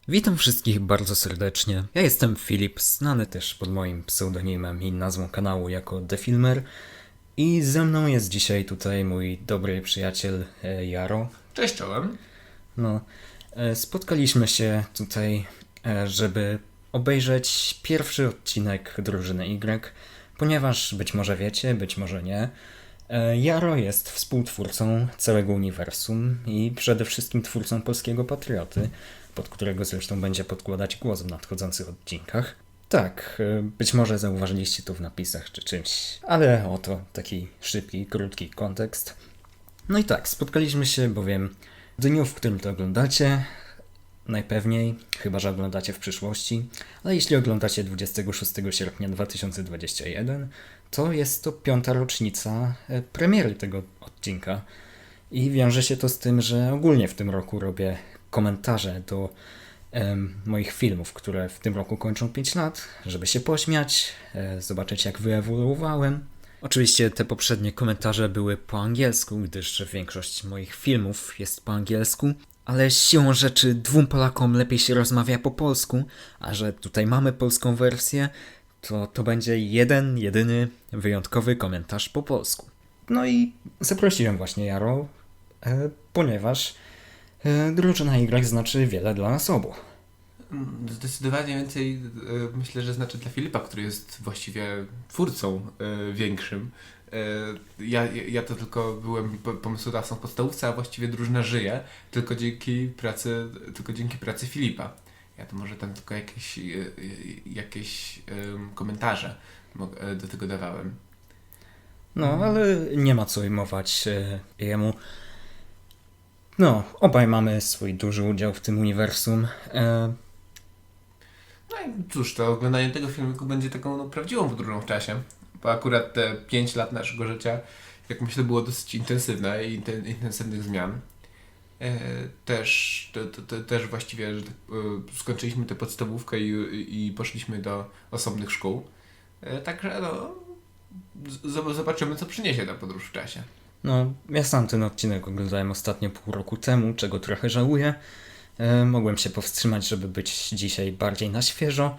Witam wszystkich bardzo serdecznie. Ja jestem Filip, znany też pod moim pseudonimem i nazwą kanału jako The Filmer. I ze mną jest dzisiaj tutaj mój dobry przyjaciel Jaro. Cześć czołem. No, spotkaliśmy się tutaj, żeby obejrzeć pierwszy odcinek Drużyny Y, ponieważ być może wiecie, być może nie, Jaro jest współtwórcą całego uniwersum i przede wszystkim twórcą Polskiego Patrioty, pod którego zresztą będzie podkładać głos w nadchodzących odcinkach. Tak, być może zauważyliście to w napisach czy czymś, ale oto taki szybki, krótki kontekst. No i tak, spotkaliśmy się bowiem w dniu, w którym to oglądacie, najpewniej, chyba że oglądacie w przyszłości, ale jeśli oglądacie 26 sierpnia 2021, to jest to 5. rocznica premiery tego odcinka. I wiąże się to z tym, że ogólnie w tym roku robię komentarze do moich filmów, które w tym roku kończą 5 lat, żeby się pośmiać, zobaczyć jak wyewoluowałem. Oczywiście te poprzednie komentarze były po angielsku, gdyż większość moich filmów jest po angielsku, ale siłą rzeczy dwóm Polakom lepiej się rozmawia po polsku, a że tutaj mamy polską wersję, to będzie jeden, jedyny, wyjątkowy komentarz po polsku. No i zaprosiłem właśnie Jaro, ponieważ drużyna Y znaczy wiele dla nas obu. Zdecydowanie więcej myślę, że znaczy dla Filipa, który jest właściwie twórcą większym. Ja to tylko byłem pomysłodawcą w podstawówce, a właściwie drużyna żyje tylko dzięki pracy Filipa. Ja to może tam tylko jakieś komentarze do tego dawałem. No, ale nie ma co ujmować jemu. No, obaj mamy swój duży udział w tym uniwersum. No i cóż, to oglądanie tego filmiku będzie taką prawdziwą podróżą w czasie, bo akurat te 5 lat naszego życia, jak myślę, było dosyć intensywne i intensywnych zmian. Też właściwie, że skończyliśmy tę podstawówkę i poszliśmy do osobnych szkół. Także no, zobaczymy, co przyniesie ta podróż w czasie. No, ja sam ten odcinek oglądałem ostatnio pół roku temu, czego trochę żałuję. Mogłem się powstrzymać, żeby być dzisiaj bardziej na świeżo,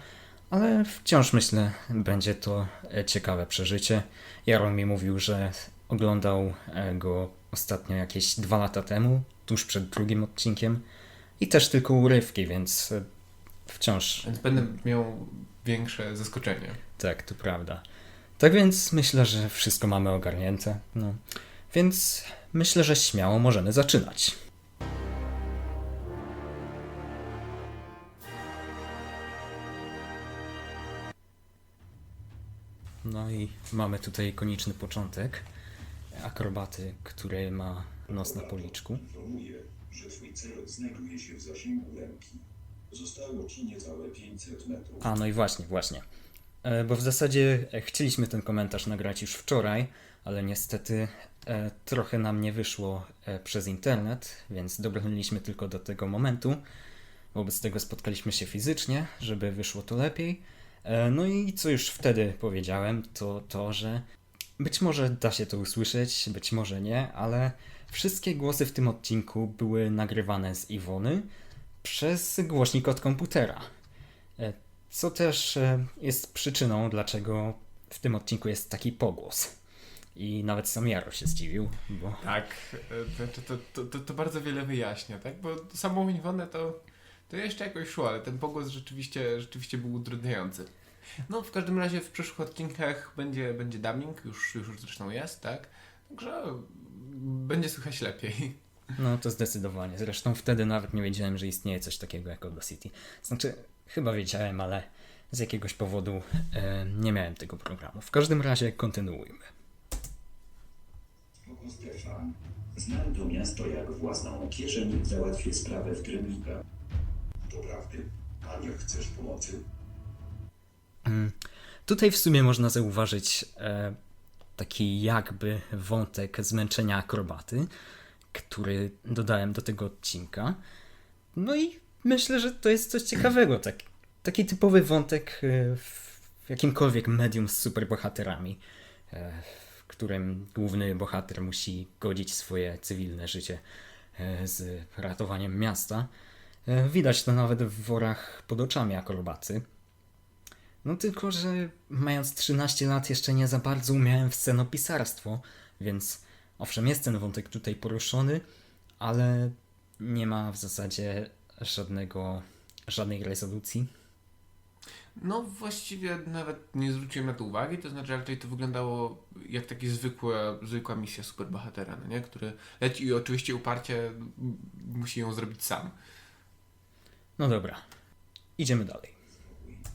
ale wciąż myślę, będzie to ciekawe przeżycie. Jaron mi mówił, że oglądał go ostatnio jakieś 2 lata temu, tuż przed drugim odcinkiem i też tylko urywki, więc wciąż Więc będę miał większe zaskoczenie. tak, to prawda. Tak więc myślę, że wszystko mamy ogarnięte. No. Więc myślę, że śmiało możemy zaczynać. No i mamy tutaj ikoniczny początek akrobaty, który ma nos na policzku. Informuję, że twój cel znajduje się w zasięgu ręki. Zostało ci niecałe 500 metrów. A, no i właśnie. Bo w zasadzie chcieliśmy ten komentarz nagrać już wczoraj, ale niestety trochę nam nie wyszło przez internet, więc dobrnęliśmy tylko do tego momentu. Wobec tego spotkaliśmy się fizycznie, żeby wyszło to lepiej. No i co już wtedy powiedziałem, to to, że być może da się to usłyszeć, być może nie, ale wszystkie głosy w tym odcinku były nagrywane z Iwony przez głośnik od komputera. Co też jest przyczyną, dlaczego w tym odcinku jest taki pogłos. I nawet sam Jaro się zdziwił, bo... Tak, to bardzo wiele wyjaśnia, tak? Bo samą Iwonę to jeszcze jakoś szło, ale ten pogłos rzeczywiście był utrudniający. No, w każdym razie w przyszłych odcinkach będzie dubbing, już zresztą jest, tak? Także będzie słychać lepiej. No to zdecydowanie. Zresztą wtedy nawet nie wiedziałem, że istnieje coś takiego jak Audacity. Znaczy, chyba wiedziałem, ale z jakiegoś powodu nie miałem tego programu. W każdym razie kontynuujmy. Spoko Stefan. Znam to miasto jak własną kieszeń. Załatwię sprawę w Kremlika. Doprawdy? A nie chcesz pomocy? Tutaj w sumie można zauważyć taki jakby wątek zmęczenia akrobaty, który dodałem do tego odcinka. No i myślę, że to jest coś ciekawego. Taki typowy wątek w jakimkolwiek medium z superbohaterami, w którym główny bohater musi godzić swoje cywilne życie z ratowaniem miasta. Widać to nawet w worach pod oczami akrobaty. No tylko, że mając 13 lat jeszcze nie za bardzo umiałem w scenopisarstwo, więc owszem jest ten wątek tutaj poruszony, ale nie ma w zasadzie żadnej rezolucji. No właściwie nawet nie zwróciłem na to uwagi, to znaczy raczej to wyglądało jak taka zwykła misja superbohatera, no nie? Który leci i oczywiście uparcie musi ją zrobić sam. No dobra, idziemy dalej.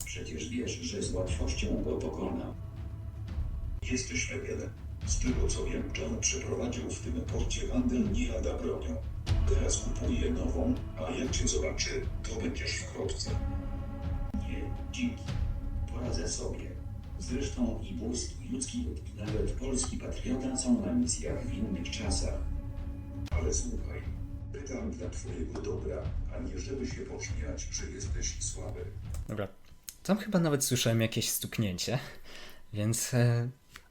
Przecież wiesz, że z łatwością go pokona. Jesteś pewien. Z tego co wiem, John przeprowadził w tym porcie handel nie lada bronią. Teraz kupuje nową, a jak cię zobaczy, to będziesz w kropce. Nie, dzięki. Poradzę sobie. Zresztą i wózki ludzki lub nawet polski patriota są na misjach w innych czasach. Ale słuchaj, pytam dla twojego dobra, a nie żeby się pośmiać, że jesteś słaby. Dobra, tam chyba nawet słyszałem jakieś stuknięcie, więc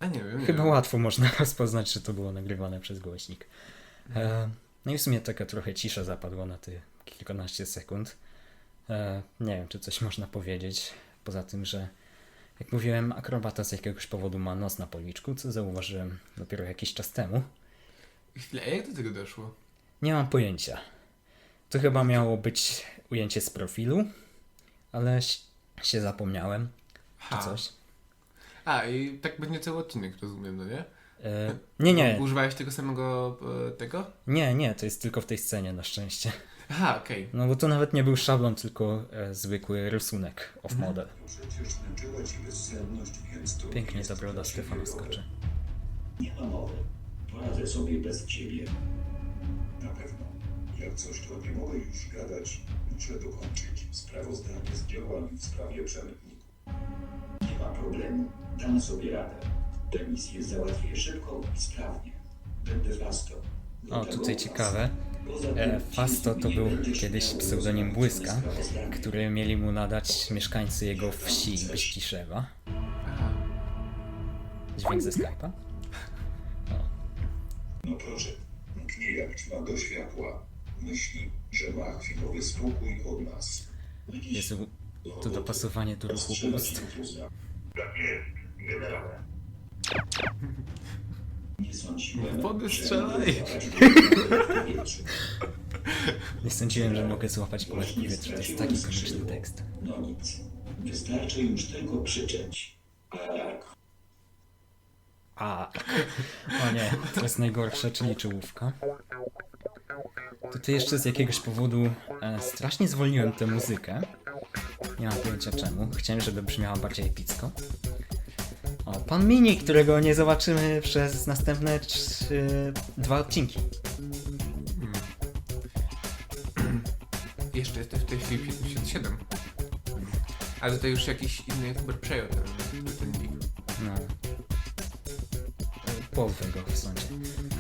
A nie wiem, nie chyba wiem. łatwo można rozpoznać, że to było nagrywane przez głośnik. No i w sumie taka trochę cisza zapadła na te kilkanaście sekund. Nie wiem, czy coś można powiedzieć, poza tym, że jak mówiłem, akrobata z jakiegoś powodu ma nos na policzku, co zauważyłem dopiero jakiś czas temu. Chwilę, a jak do tego doszło? Nie mam pojęcia. To chyba miało być ujęcie z profilu, ale się zapomniałem, czy coś. A, i tak będzie cały odcinek, rozumiem, no nie? Nie, Używałeś tego samego tego? nie, to jest tylko w tej scenie na szczęście. Aha, okej. No bo to nawet nie był szablon, tylko zwykły rysunek off-model. Przecież męczyła ci bezsenność, więc to Pięknie jest ta broda dla ciebie Stefana rower. skoczy. Nie ma mowy. Poradzę sobie bez ciebie. Na pewno. Jak coś, to nie mogę już gadać. Muszę dokończyć sprawozdanie z działań w sprawie przemytników. Nie ma problemu. Dam sobie radę. Tę misję załatwię szybko i sprawnie. Będę Fasto. O, tutaj ciekawe. Fasto to był kiedyś pseudonim Błyska, który mieli mu nadać mieszkańcy jego wsi Byściszewa. Aha. Dźwięk ze Skype'a? No proszę. Mknie jak ćma do światła. Myśli, że ma chwilowy spokój od nas. Jezu, to dopasowanie do ruchu ust. Nie sądziłem, Wody że strzelaj. Nie sądziłem, że mogę złapać połowę powietrza. To jest taki komiczny tekst. No nic. Wystarczy już tylko krzyczeć. Tak. A, o nie, to jest najgorsze, czyli czołówka. Tutaj jeszcze z jakiegoś powodu strasznie zwolniłem tę muzykę. Nie mam pojęcia czemu. Chciałem, żeby brzmiała bardziej epicko. O, pan Mini, którego nie zobaczymy przez następne 2 odcinki. Jeszcze jesteś w tej chwili 57. Ale to już jakiś inny youtuber przejął ten nick. No. Połowę go w sądzie.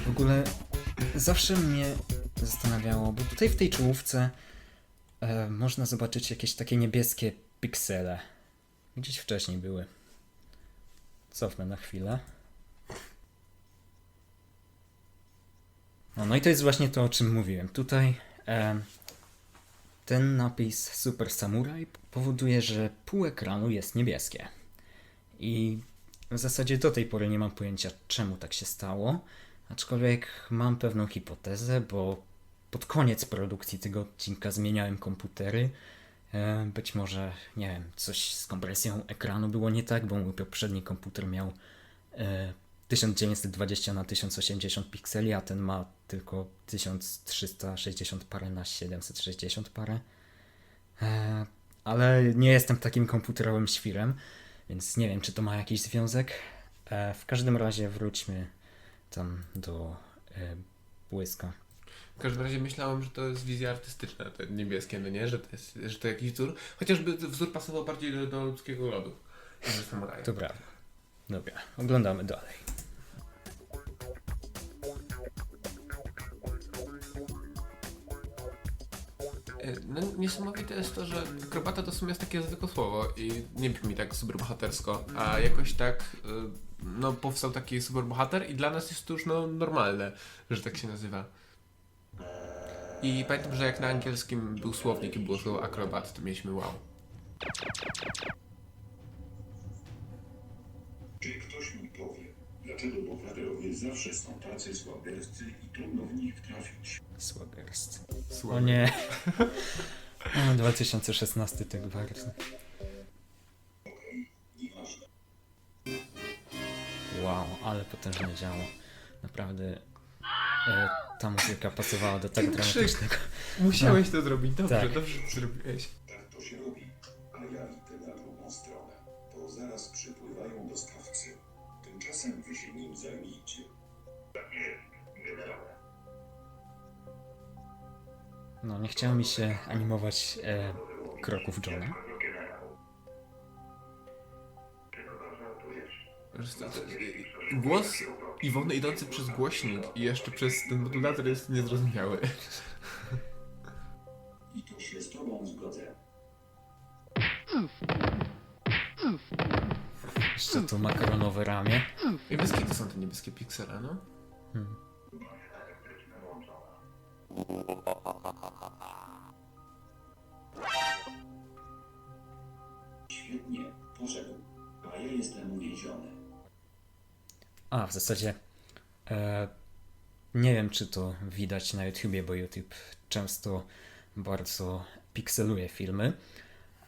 W ogóle zawsze mnie zastanawiało, bo tutaj w tej czołówce można zobaczyć jakieś takie niebieskie piksele. Gdzieś wcześniej były. Cofnę na chwilę. No i to jest właśnie to, o czym mówiłem. Tutaj ten napis Super Samurai powoduje, że pół ekranu jest niebieskie. I w zasadzie do tej pory nie mam pojęcia, czemu tak się stało, aczkolwiek mam pewną hipotezę, bo pod koniec produkcji tego odcinka zmieniałem komputery. Być może, nie wiem, coś z kompresją ekranu było nie tak, bo mój poprzedni komputer miał 1920 na 1080 pikseli, a ten ma tylko 1360 parę na 760 parę. Ale nie jestem takim komputerowym świrem, więc nie wiem, czy to ma jakiś związek. W każdym razie wróćmy tam do Błyska. W każdym razie myślałem, że to jest wizja artystyczna, te niebieskie, no nie? Że to jakiś wzór. Chociażby wzór pasował bardziej do ludzkiego lodu. niż do samuraja. To prawda. Dobra, oglądamy dalej. No, niesamowite jest to, że akrobata to w sumie jest takie zwykłe słowo i nie brzmi tak superbohatersko, a jakoś tak no, powstał taki superbohater i dla nas jest to już no, normalne, że tak się nazywa. I pamiętam, że jak na angielskim był słownik i było słowo akrobat, to mieliśmy wow. Czy ktoś mi powie, dlaczego bohaterowie zawsze są tacy słaberscy i trudno w nich trafić? Słagerst. Słowo. O nie. O, 2016 tak bardzo. Nieważne. Wow, ale potężne działo. Naprawdę ta muzyka pasowała do tego Ten krzyk. dramatycznego. Musiałeś to zrobić, dobrze, Tak. dobrze to zrobiłeś. Tak to się robi, a ja idę na drugą stronę, bo zaraz przypływają dostawcy. Tymczasem wy się nim zajmijcie. Tak jest, generale. No, nie chciało mi się animować kroków Johna. Głos Iwony idący przez głośnik i jeszcze przez ten modulator jest niezrozumiały. I tu się z tobą zgodzę. Jeszcze to makaronowe ramię. Niebieskie to są te niebieskie piksele, no? Świetnie, poszedł. A ja jestem uwięziony. A, w zasadzie nie wiem, czy to widać na YouTubie, bo YouTube często bardzo pikseluje filmy,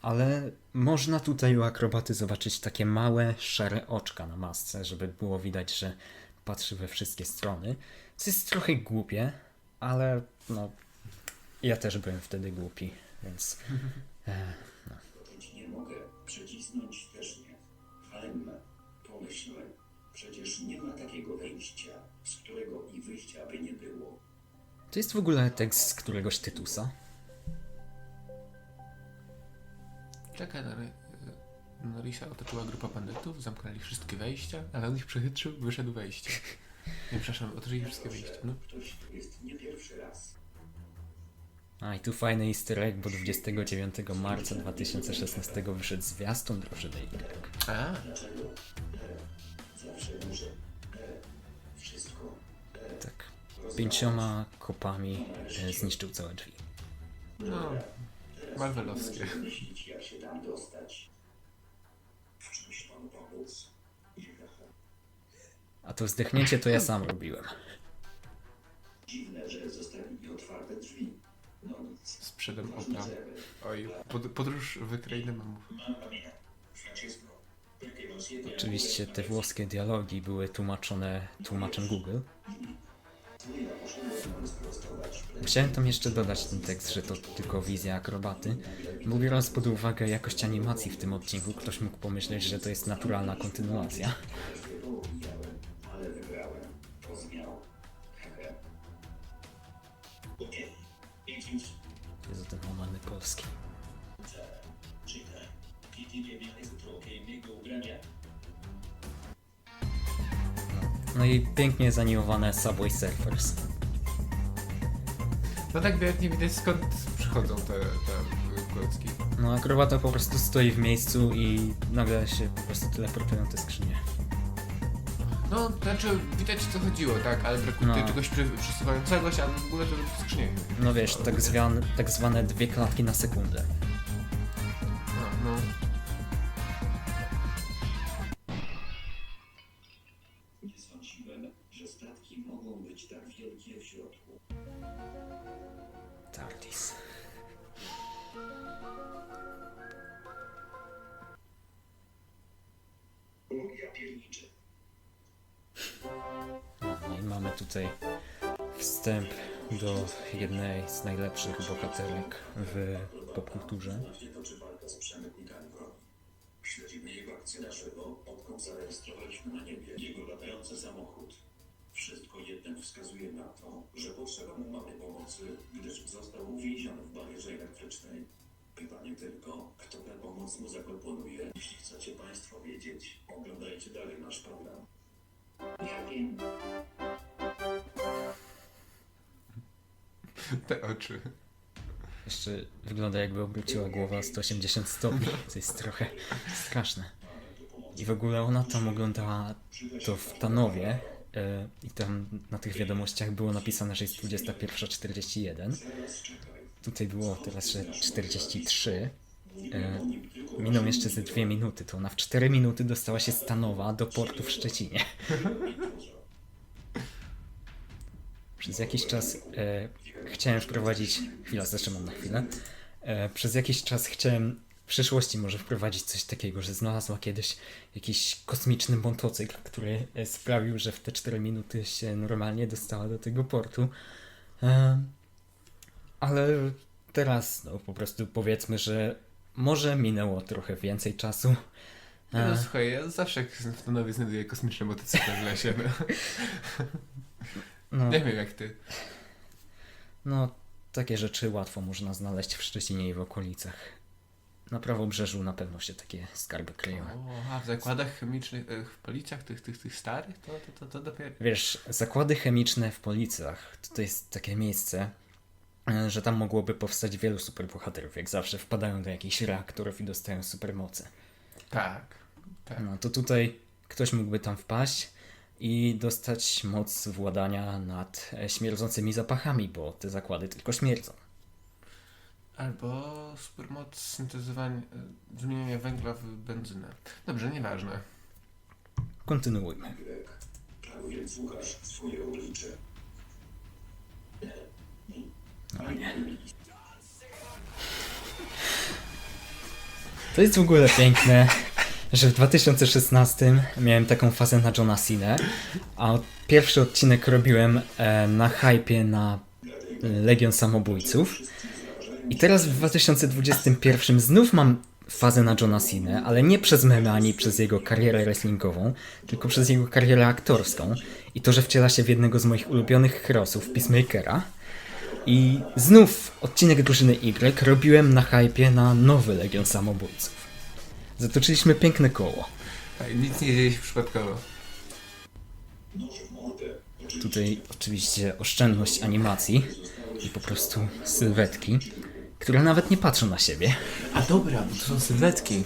ale można tutaj u akrobaty zobaczyć takie małe, szare oczka na masce, żeby było widać, że patrzy we wszystkie strony. Co jest trochę głupie, ale no, ja też byłem wtedy głupi, więc Dotyć nie mogę, przycisnąć też nie. Halemme, pomyślałem, przecież nie ma takiego wejścia, z którego i wyjścia by nie było. to jest w ogóle tekst z któregoś Tytusa. Czekaj, Norisa otoczyła grupa bandytów, zamknęli wszystkie wejścia, ale on ich przechytrzył, wyszedł wejście. Nie, przepraszam, otoczyli wszystkie wejścia, no. Ktoś tu jest nie pierwszy raz. A i tu fajny easter egg, bo 29 marca 2016 wyszedł zwiastun drużyny Y. A, Dlaczego? Zawsze muszę. Wszystko. Tak. 5 kopami zniszczył całe drzwi. no, marvelowskie. Muszę myśleć, jak się tam dostać. W czymś panu pomóc? A to zdechnięcie to ja sam robiłem. Dziwne, że zostawili otwarte drzwi. No nic. Sprzedam opra. Oj, podróż w krainę mamów. Francesco, Oczywiście te włoskie dialogi były tłumaczone tłumaczem Google. Chciałem tam jeszcze dodać ten tekst, że to tylko wizja akrobaty, bo biorąc pod uwagę jakość animacji w tym odcinku, ktoś mógł pomyśleć, że to jest naturalna kontynuacja. ale wygrałem. To zmiał. Jezu, ten łamany polski. Czytaj. Kitty nie miałeś trochę innego ubrania. No i pięknie zanimowane Subway Surfers. No tak ewidentnie widać skąd przychodzą te klocki. No akrobata po prostu stoi w miejscu i nagle się po prostu teleportują te skrzynie. No, znaczy widać co chodziło, tak, ale brakuje No. tutaj czegoś przesuwającego się, ale w ogóle to skrzynie. No wiesz, tak zwane 2 klatki na sekundę. No. Nie sądziłem, że statki mogą być tak wielkie w środku. TARDIS. O, ja pierniczę. No i mamy tutaj wstęp do jednej z najlepszych bohaterek w popkulturze. Właśnie toczy walka z przemytnikami broni. Śledzimy jego akcję naszego, odkąd zarejestrowaliśmy na niebie jego latający samochód. Wszystko jednak wskazuje na to, że potrzeba mu małej pomocy, gdyż został uwięziony w barierze elektrycznej. Pytanie tylko, kto tę pomoc mu zaproponuje. Jeśli chcecie Państwo wiedzieć, oglądajcie dalej nasz program. Ja wiem. Te oczy. Jeszcze wygląda jakby obróciła głowę o 180 stopni, co jest trochę straszne. I w ogóle ona tam oglądała to w Tanowie i tam na tych wiadomościach było napisane, że jest 21:41. Tutaj było teraz, że 43. Minął jeszcze ze 2 minuty, to ona w 4 minuty dostała się stanowa do portu w Szczecinie. Przez jakiś czas chciałem wprowadzić... Chwila, zatrzymam na chwilę. Przez jakiś czas chciałem w przyszłości może wprowadzić coś takiego, że znalazła kiedyś jakiś kosmiczny motocykl, który sprawił, że w te 4 minuty się normalnie dostała do tego portu. Ale teraz no po prostu powiedzmy, że może minęło trochę więcej czasu. No słuchaj, ja zawsze jak w Stanowie znajduję kosmiczne motocykle w lesie. No. No, Nie wiem jak ty. no, takie rzeczy łatwo można znaleźć w Szczecinie i w okolicach. Na prawobrzeżu na pewno się takie skarby kryją. A w zakładach chemicznych, w policjach tych starych, to dopiero... Wiesz, zakłady chemiczne w Policach to jest takie miejsce, że tam mogłoby powstać wielu superbohaterów. Jak zawsze wpadają do jakichś reaktorów i dostają supermoce. Tak. No to tutaj ktoś mógłby tam wpaść i dostać moc władania nad śmierdzącymi zapachami, bo te zakłady tylko śmierdzą. Albo supermoc syntezowania, zmieniania węgla w benzynę. Dobrze, nieważne. Kontynuujmy. Tak więc słuchasz swoje oblicze. No nie. To jest w ogóle piękne, że w 2016 miałem taką fazę na Johna Cenę, a pierwszy odcinek robiłem na hypie na Legion Samobójców. I teraz w 2021 znów mam fazę na Johna Cenę, ale nie przez memy ani przez jego karierę wrestlingową, tylko przez jego karierę aktorską i to, że wciela się w jednego z moich ulubionych herosów, Peacemakera. I znów odcinek drużyny Y robiłem na hypie na nowy Legion Samobójców. Zatoczyliśmy piękne koło. Tak, nic nie dzieje się przypadkowo. Nóż w mordę. Tutaj oczywiście oszczędność animacji i po prostu sylwetki, które nawet nie patrzą na siebie. A dobra, bo to są sylwetki.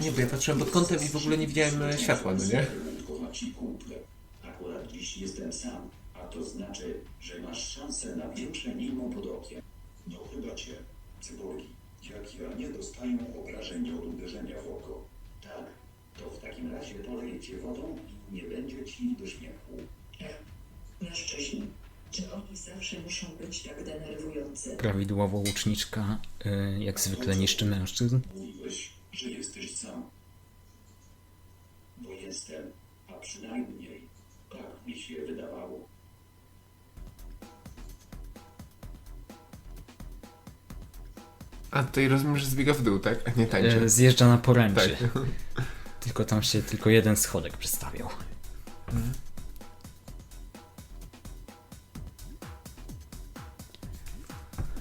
Nie, bo ja patrzyłem pod kątem i w ogóle nie widziałem światła, no nie? Wyjątkowaci kumple. Akurat dziś jestem sam, a to znaczy, że masz szansę na większe niemo pod okiem. No chyba cię, cyborgi, jak ja nie dostają obrażeń od uderzenia w oko. Tak, to w takim razie poleję cię wodą i nie będzie ci do śmiechu. Mężczyźni, czy oni zawsze muszą być tak denerwujący? Prawidłowo łuczniczka jak zwykle niszczy mężczyzn. Mówiłeś, że jesteś sam. Bo jestem, a przynajmniej tak mi się wydawało. A tutaj rozumiem, że zbiega w dół, tak? A nie tańczy. Zjeżdża na poręczy. Tak. Tylko tam się tylko jeden schodek przedstawiał.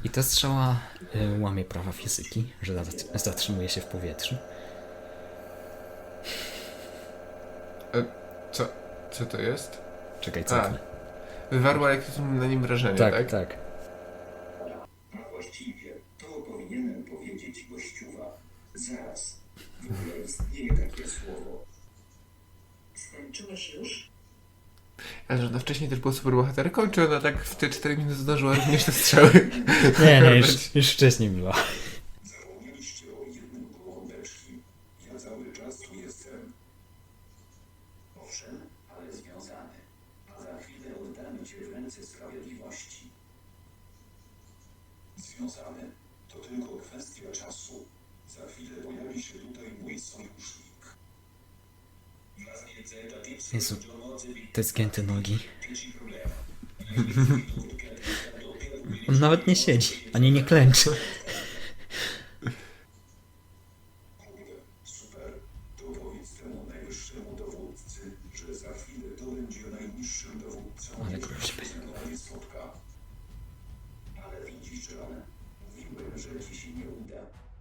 I ta strzała łamie prawa fizyki, że zatrzymuje się w powietrzu. Co to jest? Czekaj, co A, to? wywarła jakieś na nim wrażenie, tak? Tak, tak. A właściwie to powinienem powiedzieć gościuwa. Zaraz. W ogóle istnieje takie słowo. Skończyłeś już? Ale że ona wcześniej też była superbohaterką, czy ona tak w te 4 minuty zdążyła również te strzały? Nie, już wcześniej była. Zapomnieliście o jednym gołąbeczki. Ja cały czas tu jestem. Owszem, ale związany. A za chwilę oddamy cię w ręce sprawiedliwości. Związany? To tylko kwestia czasu. Za chwilę pojawi się tutaj mój sojusznik. Jezu, te zgięte nogi. On nawet nie siedzi, ani nie klęczy. Kurde, super. To powiedz temu najwyższemu dowódcy, że za chwilę to będzie najniższym dowódcą. Ale groźby. Nie spotka. Ale widzisz, John, mówiłem, że ci się nie uda.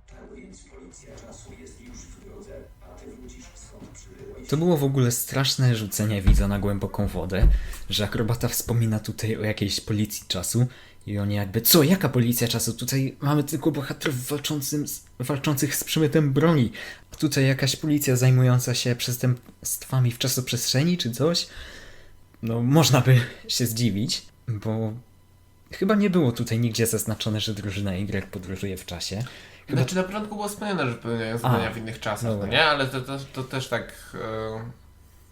Tak więc policja czasu jest już w drodze, a ty wrócisz skąd przybyłeś. To było w ogóle straszne rzucenie widza na głęboką wodę, że akrobata wspomina tutaj o jakiejś policji czasu i oni jakby, co, jaka policja czasu? Tutaj mamy tylko bohaterów walczących z przemytem broni, a tutaj jakaś policja zajmująca się przestępstwami w czasoprzestrzeni czy coś? no można by się zdziwić, bo chyba nie było tutaj nigdzie zaznaczone, że drużyna Y podróżuje w czasie. Chyba... Znaczy na początku było wspomniane, że pełniają zadania w innych czasach, dobra. no nie? Ale to też tak...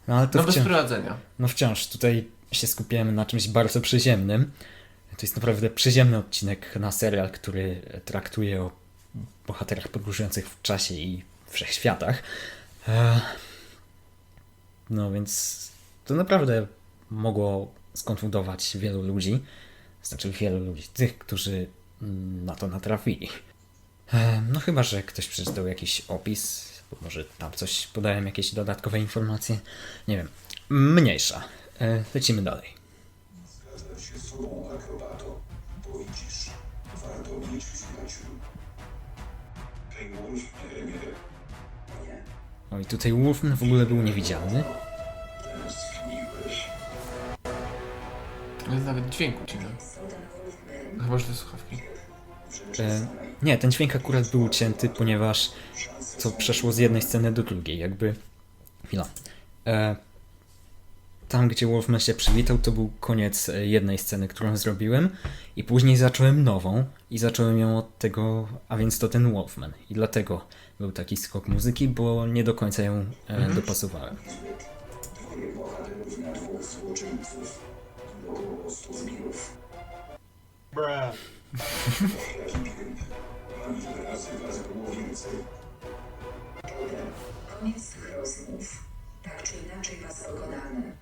No ale to no bez prowadzenia. No wciąż tutaj się skupiłem na czymś bardzo przyziemnym. To jest naprawdę przyziemny odcinek na serial, który traktuje o bohaterach podróżujących w czasie i wszechświatach. No więc to naprawdę mogło skonfundować wielu ludzi. Znaczy wielu ludzi, tych, którzy na to natrafili. No chyba, że ktoś przeczytał jakiś opis, bo może tam coś podałem, jakieś dodatkowe informacje. Nie wiem. Mniejsza. Lecimy dalej. Zgadzam się z tobą, akrobato, bo widzisz, warto mieć przyjaciół. Tej Wolf nie. Oj, tutaj Wolfman w ogóle był niewidzialny. Tęskniłeś. Ale nawet dźwięku ci dam. Chyba, że te słuchawki. Nie, ten dźwięk akurat był ucięty, ponieważ to przeszło z jednej sceny do drugiej, jakby... Chwila. Tam, gdzie Wolfman się przywitał, to był koniec jednej sceny, którą zrobiłem i później zacząłem nową i zacząłem ją od tego, a więc to ten Wolfman. I dlatego był taki skok muzyki, bo nie do końca ją dopasowałem. Dwoje bohaterów na dwóch złoczyńców. Około 100 zbirów. A ile razy was było więcej? Koniec tych rozmów. Tak czy inaczej was pokonamy.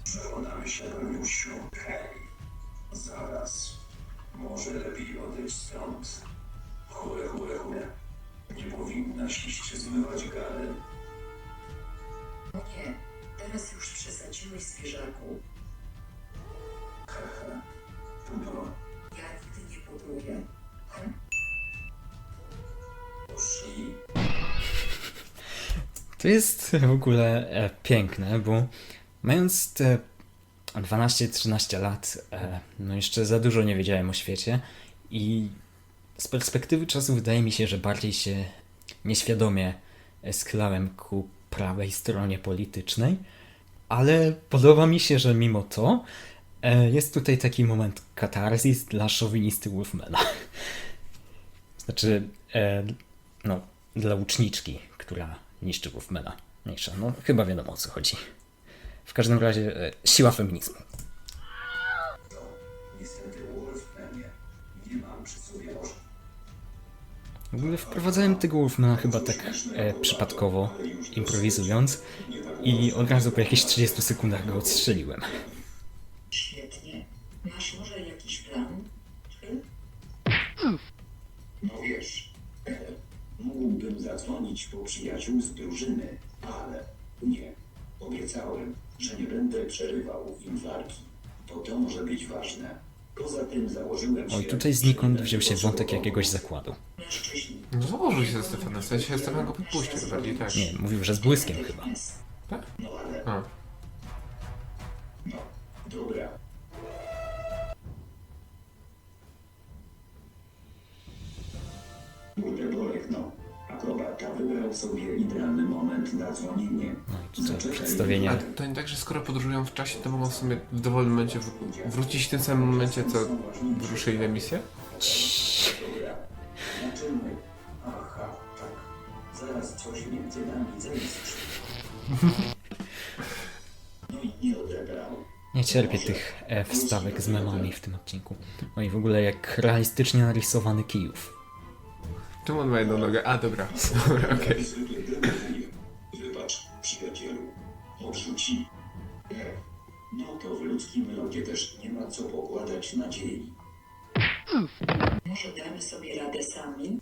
Przekonamy się, Marusiu. Hej. Zaraz. Może lepiej odejść stąd. Chule. Nie powinnaś iść zmywać galę. O nie, teraz już przesadziłeś, zwierzaku. Haha. No, Ja nigdy nie podróję. poszli. To jest w ogóle piękne, bo mając te 12-13 lat, no jeszcze za dużo nie wiedziałem o świecie i z perspektywy czasu wydaje mi się, że bardziej się nieświadomie schylałem ku prawej stronie politycznej, ale podoba mi się, że mimo to jest tutaj taki moment katarzis dla szowinisty Wolfmana. Znaczy, no, dla łuczniczki, która niszczy Wolfmana. Mniejsza, no chyba wiadomo o co chodzi. W każdym razie siła feminizmu. Niestety Wolfmanie. Nie mam przy sobie noża. W ogóle wprowadzałem tego Wolfmana chyba tak przypadkowo, improwizując i od razu po jakichś 30 sekundach go odstrzeliłem. Świetnie. Masz może jakiś plan? No wiesz, mógłbym zadzwonić po przyjaciół z drużyny, ale nie. Obiecałem, że nie będę przerywał im walki. To może być ważne. Poza tym założyłem się... Oj, tutaj znikąd wziął się wątek jakiegoś zakładu. Mężczyźni. No założył się ze Stefanem, w sensie Stefan go podpuścił bardziej, tak. Nie, mówił, że z błyskiem chyba. No ale... A. No, dobra. Kurde Bolek, no. Akrobata wybrał sobie idealny moment na dzwonienie. No i tutaj A przedstawienie. to nie tak, że skoro podróżują w czasie, to mogą w sumie w dowolnym momencie wrócić w tym samym momencie, co wyruszyli na misję? Dobra. Zaczynamy. Aha, tak. Zaraz coś między nami zaistrzy. No i nie odebrał. Nie cierpię tych wstawek z memami w tym odcinku. No i w ogóle jak realistycznie narysowany Kijów. Czemu on ma jedną nogę? A, dobra. Dobra, okej. Zwykle denerwuje. Wybacz, przyjacielu. Odrzuci. No to w ludzkim lodzie też nie ma co pokładać nadziei. Może damy sobie radę sami?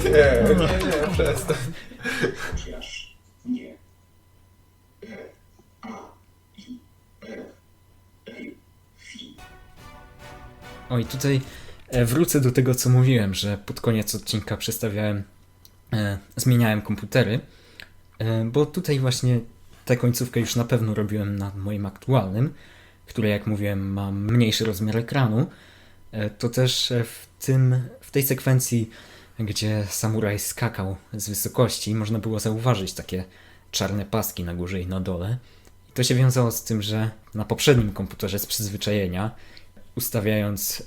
Nie, przestań. Chociaż nie. A, I, Fi. Oj, tutaj wrócę do tego, co mówiłem, że pod koniec odcinka zmieniałem komputery, bo tutaj właśnie tę końcówkę już na pewno robiłem na moim aktualnym, które jak mówiłem ma mniejszy rozmiar ekranu. To też w tej sekwencji, gdzie samuraj skakał z wysokości, można było zauważyć takie czarne paski na górze i na dole. I to się wiązało z tym, że na poprzednim komputerze z przyzwyczajenia, ustawiając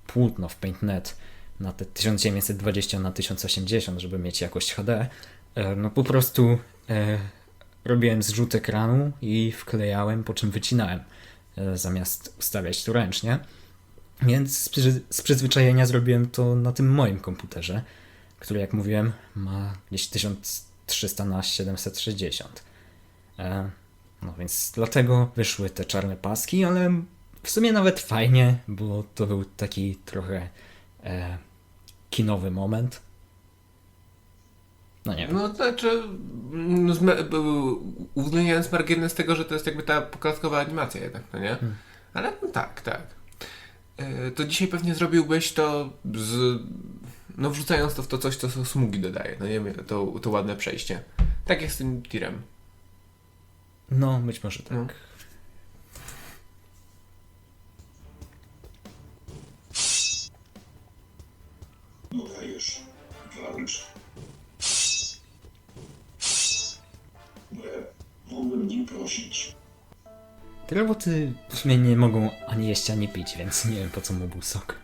płótno w PaintNet na te 1920 na 1080, żeby mieć jakość HD, no po prostu robiłem zrzut ekranu i wklejałem, po czym wycinałem, zamiast ustawiać to ręcznie. Więc z przyzwyczajenia zrobiłem to na tym moim komputerze, który, jak mówiłem, ma gdzieś 1300 na 760. No więc dlatego wyszły te czarne paski, ale w sumie nawet fajnie, bo to był taki trochę kinowy moment. No nie wiem. No to znaczy, uwzględniając margines tego, że to jest jakby ta pokazkowa animacja jednak, no nie? Ale no tak. To dzisiaj pewnie zrobiłbyś to no wrzucając to w to coś, co smugi dodaje, no nie wiem, to ładne przejście. Tak jak z tym tirem. No, być może tak. No. No dajesz. Walcz. Mógłbym nie prosić. Te roboty w sumie nie mogą ani jeść, ani pić, więc nie wiem, po co mu był sok.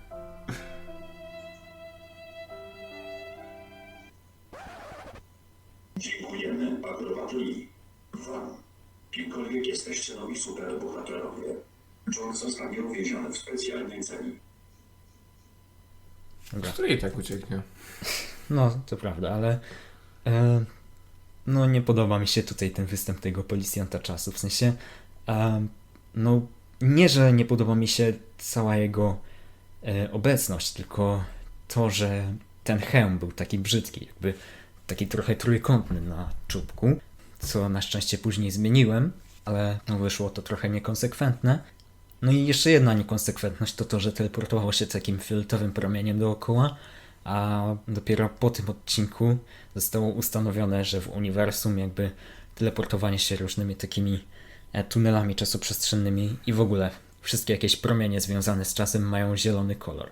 Dziękujemy akrobatorii. Wam. Kimkolwiek jesteście nowi superbohaterowie. John zostanie uwięziony w specjalnej celi. Dobra. Który i tak ucieknie. No, to prawda, ale no nie podoba mi się tutaj ten występ tego policjanta czasu, w sensie no nie, że nie podoba mi się cała jego obecność, tylko to, że ten hełm był taki brzydki, jakby taki trochę trójkątny na czubku, co na szczęście później zmieniłem, ale no wyszło to trochę niekonsekwentne. No i jeszcze jedna niekonsekwentność to to, że teleportowało się takim fioletowym promieniem dookoła, a dopiero po tym odcinku zostało ustanowione, że w uniwersum jakby teleportowanie się różnymi takimi tunelami czasoprzestrzennymi i w ogóle wszystkie jakieś promienie związane z czasem mają zielony kolor.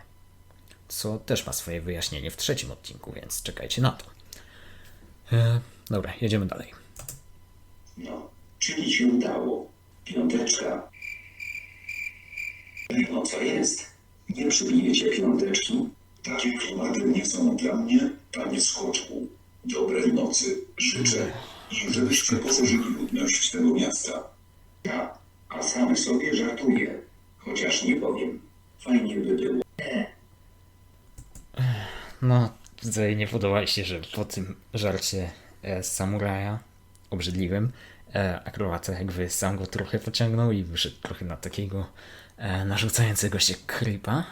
Co też ma swoje wyjaśnienie w trzecim odcinku, więc czekajcie na to. Dobra, jedziemy dalej. No, czyli się udało. Piąteczka. No co jest? Nie przybijecie piąteczki? Takie klimaty nie są dla mnie, panie Skoczku. Dobrej nocy życzę i żebyście poszerzyli ludność tego miasta. A sam sobie żartuję. Chociaż nie powiem. Fajnie by było. No, tutaj nie podoba mi się, że po tym żarcie samuraja obrzydliwym akrobata jakby sam go trochę pociągnął i wyszedł trochę na takiego narzucającego się creepa.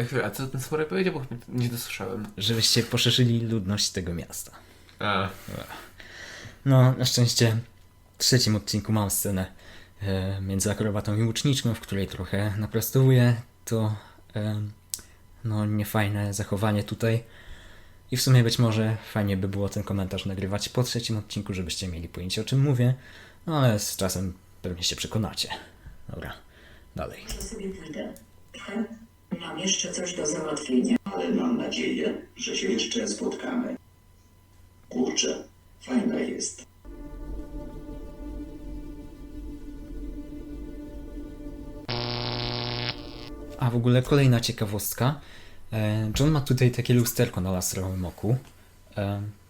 Chwila, a co ten samuraj powiedział, bo nie dosłyszałem. Żebyście poszerzyli ludność tego miasta. A. No, na szczęście w trzecim odcinku mam scenę między akrobatą i łuczniczką, w której trochę naprostowuję to no niefajne zachowanie tutaj. I w sumie być może fajnie by było ten komentarz nagrywać po trzecim odcinku, żebyście mieli pojęcie, o czym mówię. No ale z czasem pewnie się przekonacie. Dobra, dalej. To sobie pójdę. Mam jeszcze coś do załatwienia. Ale mam nadzieję, że się jeszcze spotkamy. Kurczę, fajna jest. A w ogóle kolejna ciekawostka. John ma tutaj takie lusterko na laserowym oku,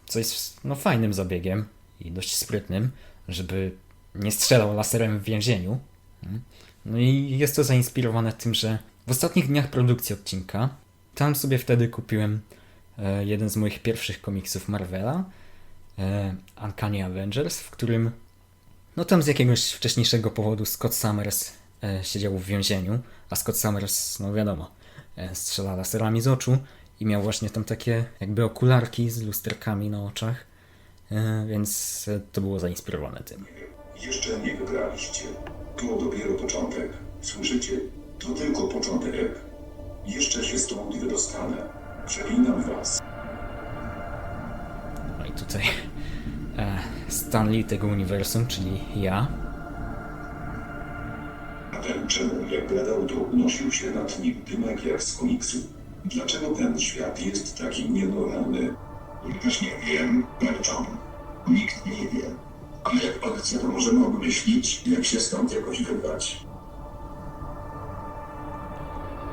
co jest no, fajnym zabiegiem i dość sprytnym, żeby nie strzelał laserem w więzieniu. No i jest to zainspirowane tym, że w ostatnich dniach produkcji odcinka tam sobie wtedy kupiłem jeden z moich pierwszych komiksów Marvela, Uncanny Avengers, w którym no tam z jakiegoś wcześniejszego powodu Scott Summers siedział w więzieniu, a Scott Summers, no wiadomo, strzela laserami z oczu i miał właśnie tam takie jakby okularki z lusterkami na oczach, więc to było zainspirowane tym. Jeszcze nie wygraliście. To dopiero początek. Słyszycie? To tylko początek. Jeszcze się stąd wydostanę. Przeklinam was. No i tutaj Stan Lee tego uniwersum, czyli ja. A ten czemu jak gadał, to unosił się nad nim dymek jak z komiksu. Dlaczego ten świat jest taki nienormalny? Też nie wiem, John. Nikt nie wie. Ale jak pan chce, to możemy obmyślić, jak się stąd jakoś wybrać.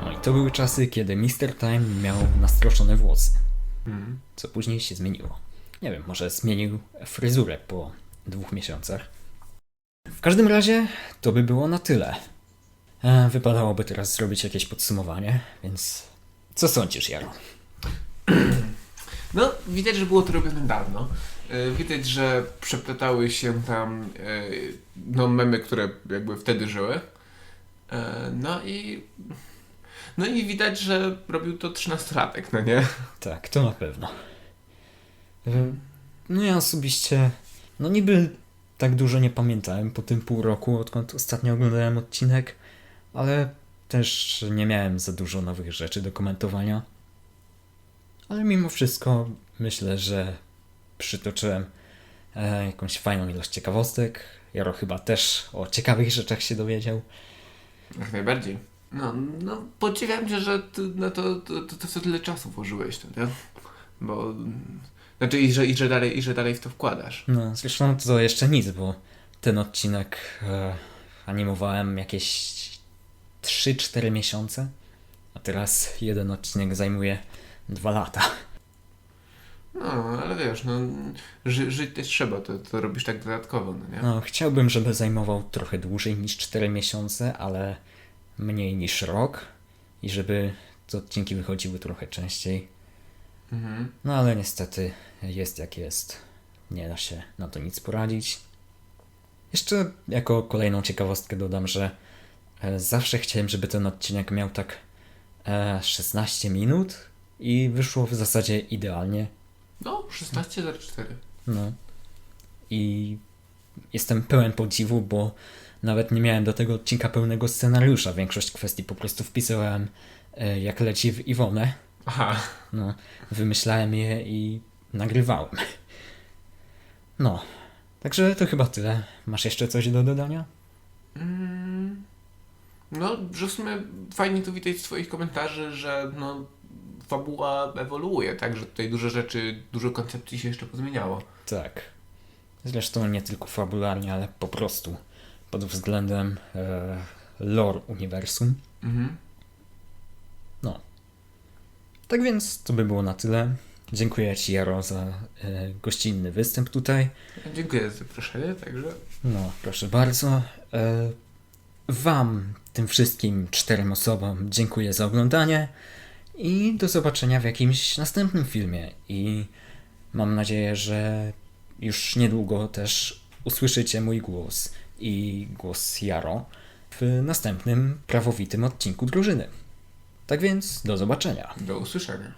No i to były czasy, kiedy Mr. Time miał nastroczone włosy. Mhm. Co później się zmieniło. Nie wiem, może zmienił fryzurę po 2 miesiącach. W każdym razie to by było na tyle. Wypadałoby teraz zrobić jakieś podsumowanie, więc co sądzisz, Jaro? No, widać, że było to robione dawno. Widać, że przeplatały się tam no, memy, które jakby wtedy żyły. No i widać, że robił to 13-latek, no nie? Tak, to na pewno. No ja osobiście, no niby tak dużo nie pamiętałem po tym pół roku, odkąd ostatnio oglądałem odcinek, ale też nie miałem za dużo nowych rzeczy do komentowania. Ale mimo wszystko myślę, że przytoczyłem jakąś fajną ilość ciekawostek. Jaro chyba też o ciekawych rzeczach się dowiedział. Jak najbardziej. No podziwiam cię, że ty na to w tyle czasu włożyłeś, to nie? Bo... Znaczy i że dalej w to wkładasz. No, zresztą to jeszcze nic, bo ten odcinek animowałem jakieś 3-4 miesiące, a teraz jeden odcinek zajmuje 2 lata. No, ale wiesz, no żyć też trzeba, to robisz tak dodatkowo, no nie? No, chciałbym, żeby zajmował trochę dłużej niż 4 miesiące, ale mniej niż rok i żeby te odcinki wychodziły trochę częściej. Mhm. No ale niestety jest jak jest. Nie da się na to nic poradzić. Jeszcze jako kolejną ciekawostkę dodam, że zawsze chciałem, żeby ten odcinek miał tak 16 minut i wyszło w zasadzie idealnie. No, 16:04. No. I jestem pełen podziwu, bo nawet nie miałem do tego odcinka pełnego scenariusza. Większość kwestii po prostu wpisałem jak leci w Iwonę. Aha. No, wymyślałem je i nagrywałem. No, także to chyba tyle. Masz jeszcze coś do dodania? No, że w sumie fajnie tu widać z twoich komentarzy, że no fabuła ewoluuje, tak? Że tutaj dużo rzeczy, dużo koncepcji się jeszcze pozmieniało. Tak. Zresztą nie tylko fabularnie, ale po prostu pod względem lore uniwersum. Mhm. No. Tak więc to by było na tyle. Dziękuję Ci, Jaro, za gościnny występ tutaj. Dziękuję za zaproszenie, także... No, proszę bardzo. Wam, tym wszystkim 4 osobom, dziękuję za oglądanie i do zobaczenia w jakimś następnym filmie. I mam nadzieję, że już niedługo też usłyszycie mój głos i głos Jaro w następnym prawowitym odcinku drużyny. Tak więc do zobaczenia. Do usłyszenia.